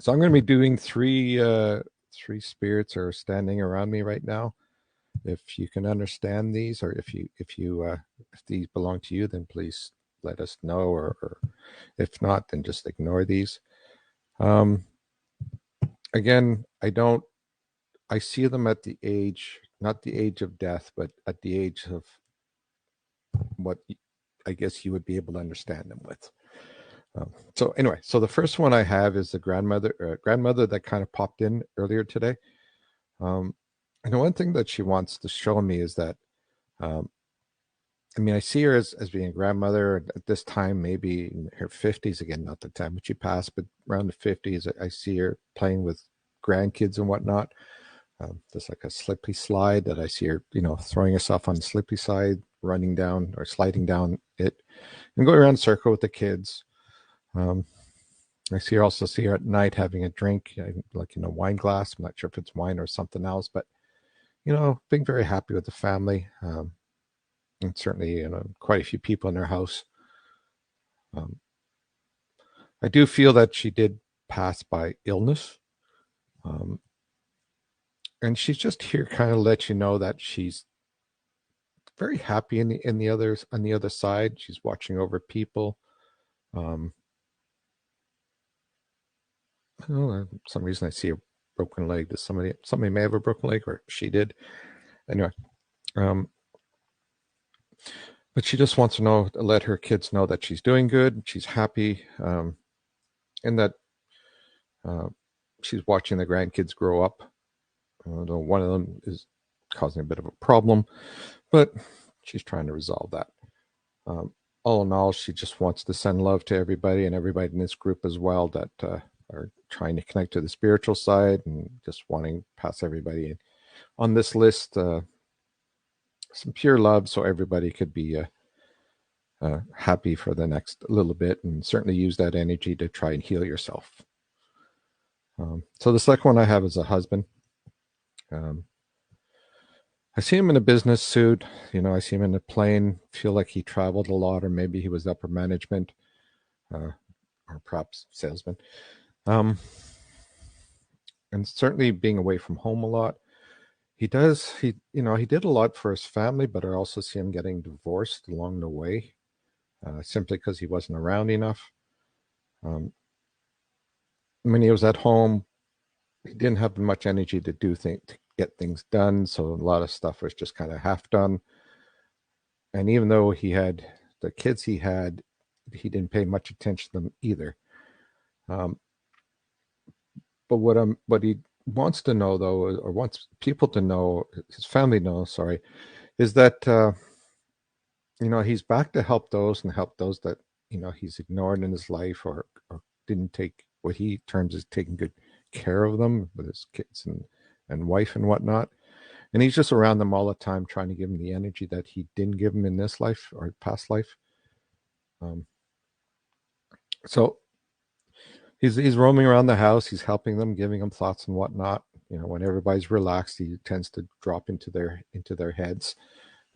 So I'm going to be doing three spirits are standing around me right now. If you can understand these, or if these belong to you, then please let us know. Or if not, then just ignore these. Um, Again, I don't. I see them at the age, not the age of death, but at the age of what I guess you would be able to understand them with. So anyway, so the first one I have is the grandmother that kind of popped in earlier today. Um, and the one thing that she wants to show me is that, um, I mean, I see her as being a grandmother at this time, maybe in her 50s again, not the time when she passed, but around the 50s. I see her playing with grandkids and whatnot. There's like a slippy slide that I see her, throwing herself on the slippy slide, running down or sliding down it, and going around in a circle with the kids. Um, I also see her at night having a drink, like in a wine glass. I'm not sure if it's wine or something else, but being very happy with the family, and certainly quite a few people in her house. Um, I do feel that she did pass by illness, um, and she's just here, kind of let you know that she's very happy in the others on the other side. She's watching over people. Um, I don't know, for some reason I see a broken leg. Does somebody may have a broken leg, or she did? Anyway, um, but she just wants to let her kids know that she's doing good, she's happy, and that uh, she's watching the grandkids grow up. Although one of them is causing a bit of a problem, but she's trying to resolve that. Um, all in all, she just wants to send love to everybody, and everybody in this group as well that are trying to connect to the spiritual side, and just wanting to pass everybody in on this list some pure love, so everybody could be happy for the next little bit, and certainly use that energy to try and heal yourself. So the second one I have is a husband. I see him in a business suit. I see him in a plane. Feel like he traveled a lot, or maybe he was upper management, or perhaps salesman. And certainly being away from home a lot. He did a lot for his family, but I also see him getting divorced along the way, simply because he wasn't around enough. When he was at home, he didn't have much energy to to get things done, so a lot of stuff was just kind of half done. And even though he had the kids he didn't pay much attention to them either. But what he wants to know, though, or wants people to know, his family knows, sorry, is that he's back to help those, and help those that he's ignored in his life, or didn't take what he terms as taking good care of them, with his kids and wife and whatnot. And he's just around them all the time, trying to give them the energy that he didn't give them in this life or past life. So he's roaming around the house. He's helping them, giving them thoughts and whatnot. When everybody's relaxed, he tends to drop into their heads.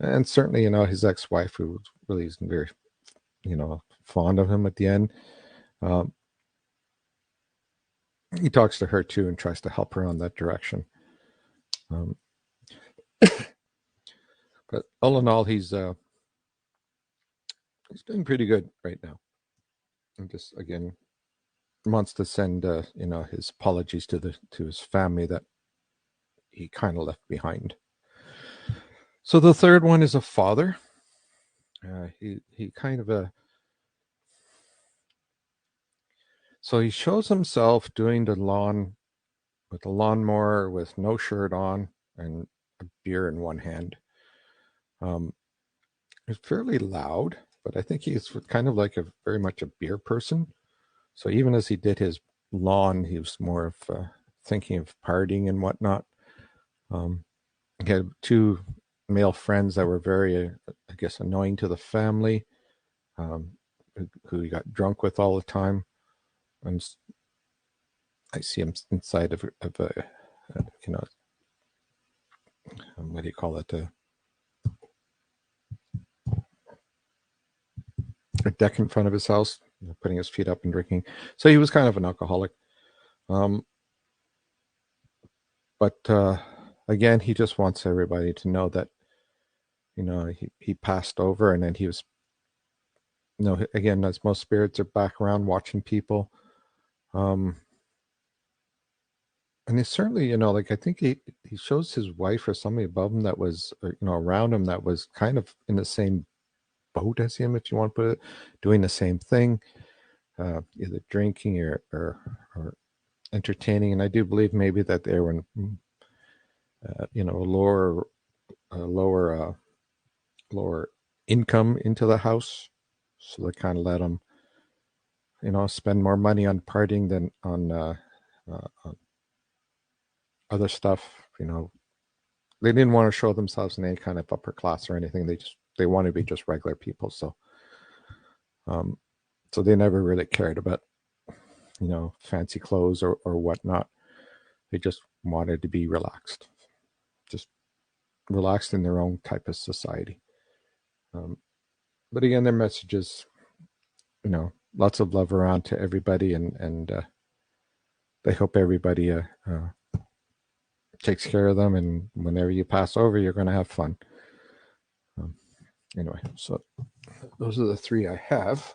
And certainly, his ex-wife, who really isn't very, fond of him at the end, he talks to her too and tries to help her on that direction. But all in all, he's doing pretty good right now. And just again wants to send his apologies to his family that he kind of left behind. So the third one is a father. He kind of so he shows himself doing the lawn with a lawnmower, with no shirt on and a beer in one hand. It's fairly loud, but I think he's kind of like very much a beer person. So even as he did his lawn, he was more of thinking of partying and whatnot. He had two male friends that were very, I guess, annoying to the family, who he got drunk with all the time. And I see him inside of a what do you call it? A deck in front of his house, putting his feet up and drinking. So he was kind of an alcoholic. Um, but again, he just wants everybody to know that, he passed over, and then he was, again, as most spirits are back around watching people. Um, and it's certainly, like I think he shows his wife or somebody above him that was, around him that was kind of in the same boat as him, if you want to put it, doing the same thing, either drinking or entertaining. And I do believe maybe that they were, lower lower income into the house, so they kind of let them, spend more money on partying than on other stuff. They didn't want to show themselves in any kind of upper class or anything. They wanted to be just regular people. Um, so they never really cared about, fancy clothes or whatnot. They just wanted to be relaxed, just relaxed in their own type of society. Um, but again, their messages, lots of love around to everybody, and they hope everybody takes care of them. And whenever you pass over, you're going to have fun. Um, anyway, so those are the three I have.